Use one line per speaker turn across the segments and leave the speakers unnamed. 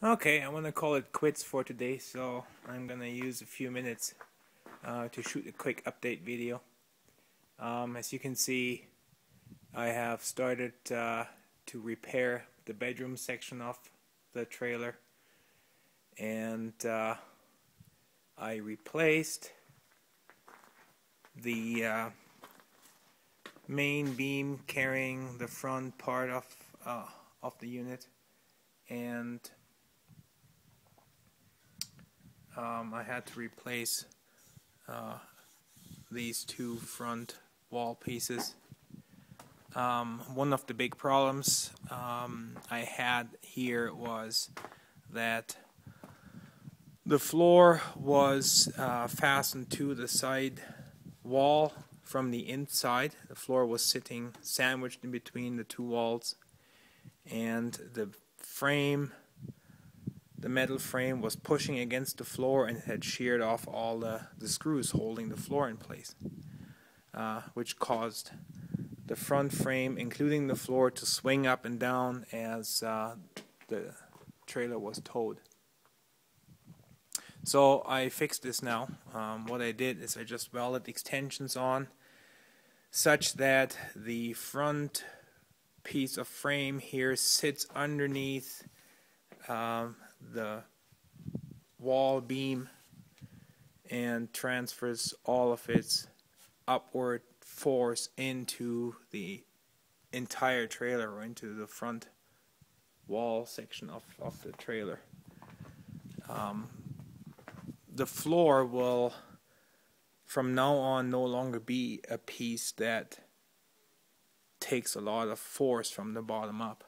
Okay, I want to call it quits for today, so I'm going to use a few minutes to shoot a quick update video. As you can see, I have started to repair the bedroom section of the trailer, and I replaced the main beam carrying the front part of the unit, and I had to replace these two front wall pieces. One of the big problems I had here was that the floor was fastened to the side wall from the inside. The floor was sitting sandwiched in between the two walls, and the metal frame was pushing against the floor and it had sheared off all the screws holding the floor in place, which caused the front frame, including the floor, to swing up and down as the trailer was towed. So I fixed this now. What I did is I just welded extensions on such that the front piece of frame here sits underneath the wall beam and transfers all of its upward force into the entire trailer, or into the front wall section of the trailer. The floor will from now on no longer be a piece that takes a lot of force from the bottom up.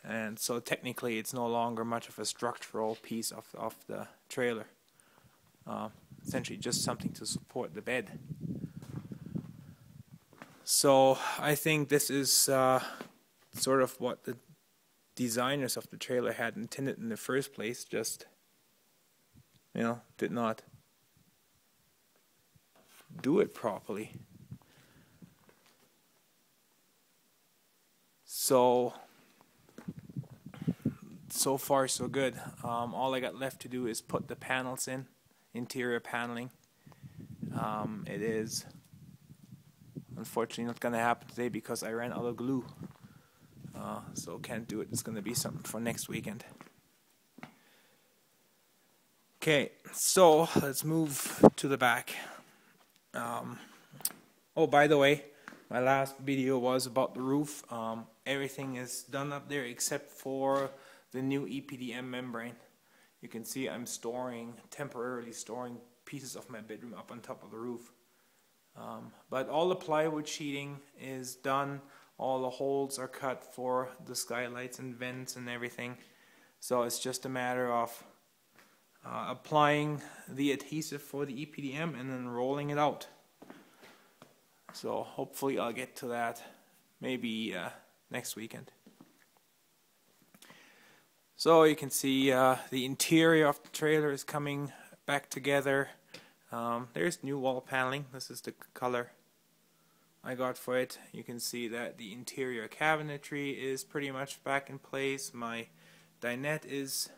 And so technically it's no longer much of a structural piece of the trailer. Essentially just something to support the bed. So I think this is sort of what the designers of the trailer had intended in the first place, just, did not do it properly. So far so good. All I got left to do is put the panels in, interior paneling. It is unfortunately not going to happen today because I ran out of glue. So can't do it. It's going to be something for next weekend. Okay, so let's move to the back. Oh, by the way, my last video was about the roof. Everything is done up there except for the new EPDM membrane. You can see I'm temporarily storing pieces of my bedroom up on top of the roof. But all the plywood sheeting is done. All the holes are cut for the skylights and vents and everything. So it's just a matter of applying the adhesive for the EPDM and then rolling it out. So hopefully I'll get to that maybe next weekend. So you can see the interior of the trailer is coming back together. There's new wall paneling. This is the color I got for it. You can see that the interior cabinetry is pretty much back in place. My dinette is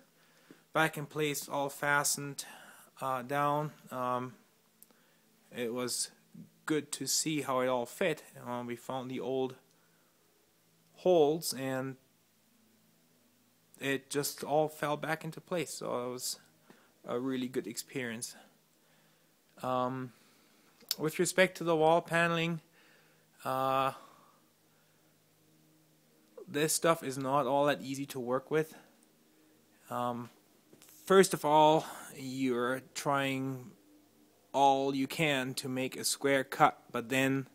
back in place, all fastened down. It was good to see how it all fit. We found the old holes and it just all fell back into place, so it was a really good experience. With respect to the wall paneling, this stuff is not all that easy to work with. First of all, you're trying all you can to make a square cut, but then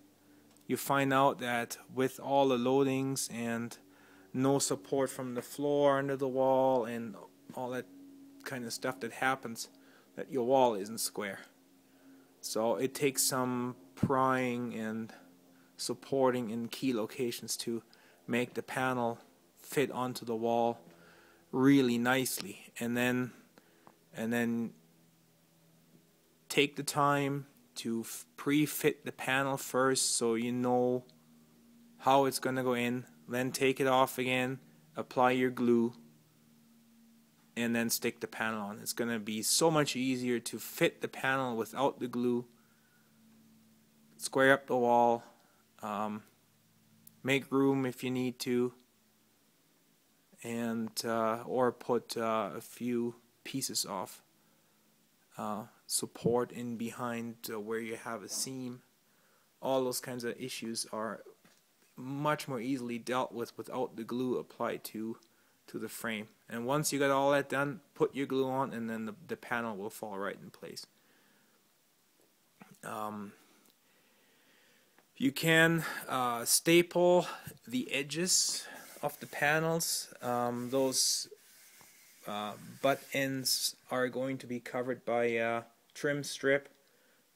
you find out that with all the loadings and no support from the floor under the wall and all that kind of stuff that happens, that your wall isn't square. So it takes some prying and supporting in key locations to make the panel fit onto the wall really nicely, and then take the time to pre-fit the panel first so you know how it's going to go in, then take it off again, apply your glue, and then stick the panel on. It's going to be so much easier to fit the panel without the glue, square up the wall, make room if you need to, and or put a few pieces of support in behind where you have a seam. All those kinds of issues are much more easily dealt with without the glue applied to the frame. And once you got all that done, put your glue on, and then the panel will fall right in place. You can staple the edges of the panels. Those butt ends are going to be covered by a trim strip,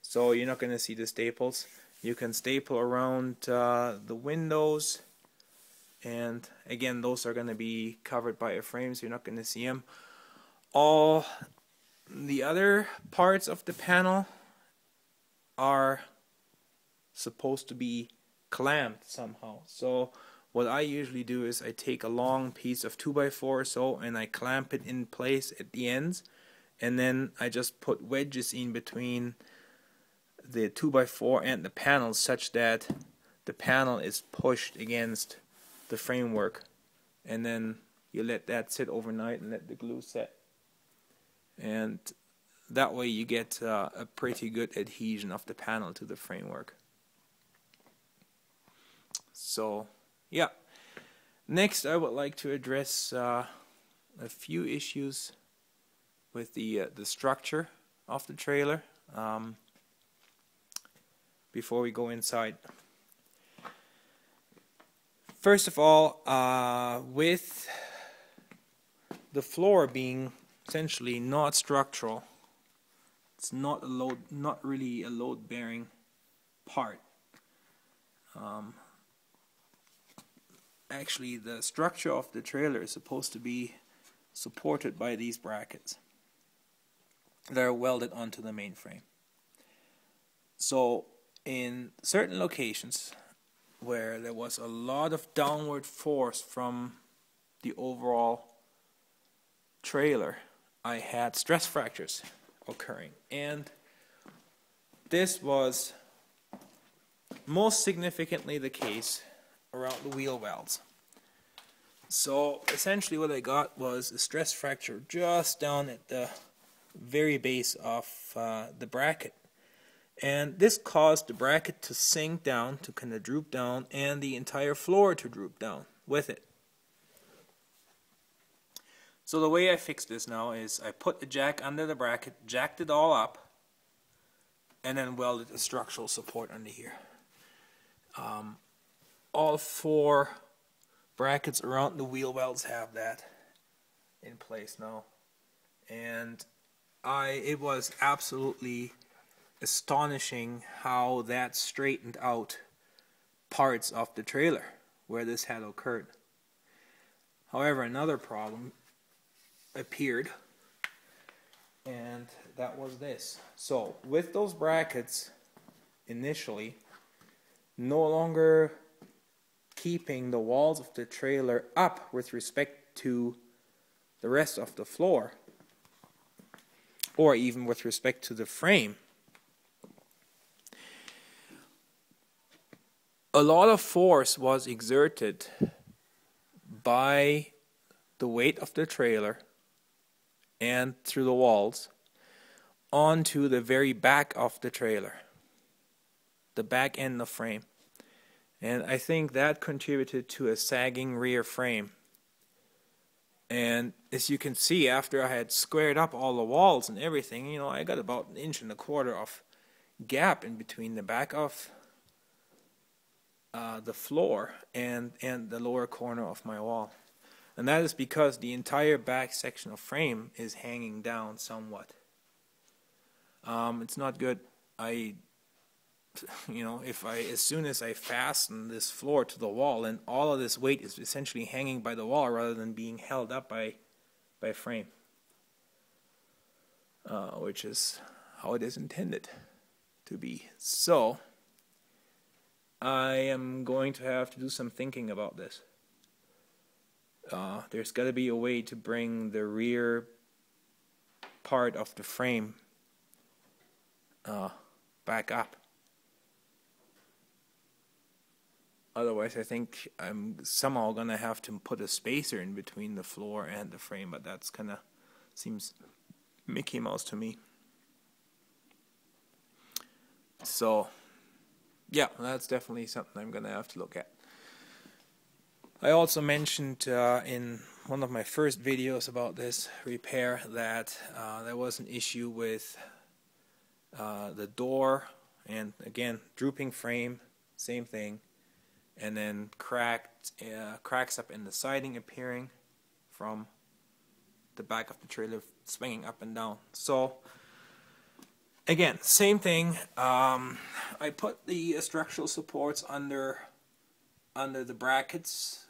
so you're not going to see the staples. You can staple around the windows, and again, those are going to be covered by a frame, so you're not going to see them. All the other parts of the panel are supposed to be clamped somehow. So what I usually do is I take a long piece of 2x4 or so, and I clamp it in place at the ends, and then I just put wedges in between the 2x4 and the panel, such that the panel is pushed against the framework, and then you let that sit overnight and let the glue set, and that way you get a pretty good adhesion of the panel to the framework. So yeah, next I would like to address a few issues with the structure of the trailer before we go inside. First of all, with the floor being essentially not structural, it's not really a load-bearing part. Actually, the structure of the trailer is supposed to be supported by these brackets that are welded onto the main frame. So in certain locations where there was a lot of downward force from the overall trailer, I had stress fractures occurring, and this was most significantly the case around the wheel wells. So essentially what I got was a stress fracture just down at the very base of the bracket, and this caused the bracket to sink down, to kind of droop down, and the entire floor to droop down with it. So the way I fixed this now is I put the jack under the bracket, jacked it all up, and then welded a structural support under here. All 4 brackets around the wheel wells have that in place now, and it was absolutely astonishing how that straightened out parts of the trailer where this had occurred. However, another problem appeared, and that was this. So with those brackets initially no longer keeping the walls of the trailer up with respect to the rest of the floor, or even with respect to the frame, a lot of force was exerted by the weight of the trailer and through the walls onto the very back of the trailer, the back end of the frame. And I think that contributed to a sagging rear frame. And as you can see, after I had squared up all the walls and everything, you know, I got about 1.25 inches of gap in between the back of the floor and the lower corner of my wall. And that is because the entire back section of frame is hanging down somewhat. It's not good. As soon as I fasten this floor to the wall, and all of this weight is essentially hanging by the wall rather than being held up by frame, which is how it is intended to be. So I am going to have to do some thinking about this. there's got to be a way to bring the rear part of the frame back up. Otherwise, I think I'm somehow gonna have to put a spacer in between the floor and the frame, but that's kind of seems Mickey Mouse to me. So, yeah, that's definitely something I'm gonna have to look at. I also mentioned in one of my first videos about this repair that there was an issue with the door, and again, drooping frame, same thing. And then cracks up in the siding appearing from the back of the trailer swinging up and down. So again, same thing. I put the structural supports under the brackets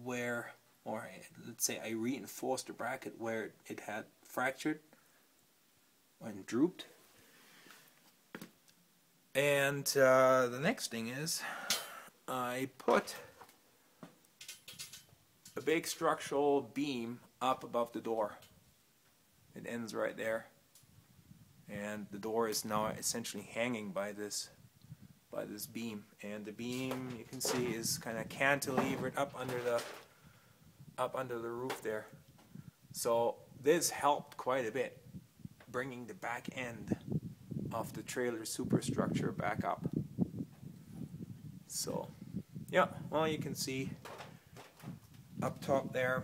where, or let's say I reinforced the bracket where it had fractured and drooped. And the next thing is, I put a big structural beam up above the door. It ends right there, and the door is now essentially hanging by this beam. And the beam, you can see, is kind of cantilevered up under the roof there. So this helped quite a bit, bringing the back end of the trailer superstructure back up. So, yeah, well, you can see up top there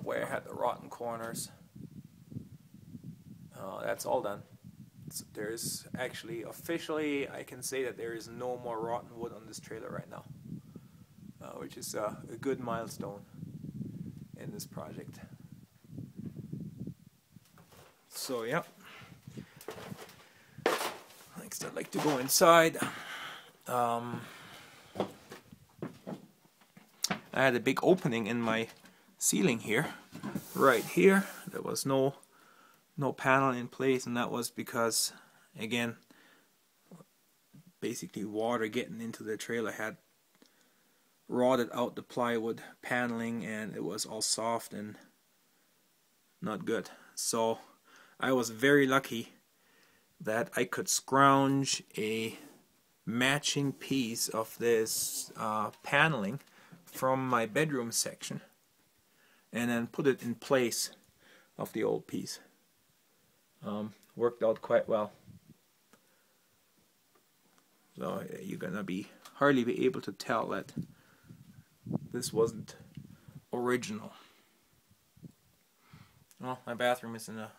where I had the rotten corners. That's all done. So there's actually, officially, I can say that there is no more rotten wood on this trailer right now, which is a good milestone in this project. So, yeah. Next, I'd like to go inside. I had a big opening in my ceiling here, right here. There was no panel in place, and that was because, again, basically water getting into the trailer had rotted out the plywood paneling, and it was all soft and not good. So I was very lucky that I could scrounge a matching piece of this paneling from my bedroom section and then put it in place of the old piece. Worked out quite well. So you're gonna hardly be able to tell that this wasn't original. Well, my bathroom is in a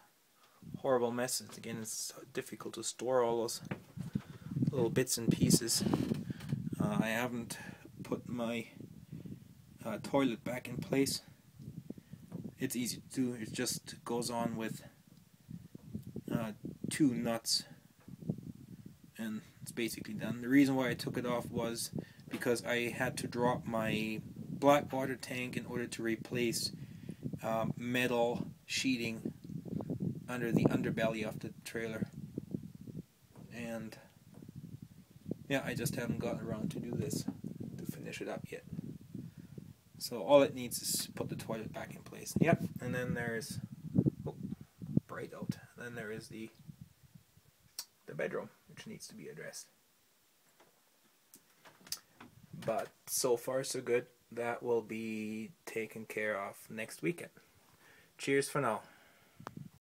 horrible mess. Again, it's difficult to store all those little bits and pieces. I haven't put my toilet back in place. It's easy to do. It just goes on with 2 nuts, and it's basically done. The reason why I took it off was because I had to drop my black water tank in order to replace metal sheeting under the underbelly of the trailer. And yeah, I just haven't gotten around to do this, to finish it up yet. So all it needs is put the toilet back in place. Yep, and then there's, oh, bright out. Then there is the bedroom, which needs to be addressed. But so far so good. That will be taken care of next weekend. Cheers for now.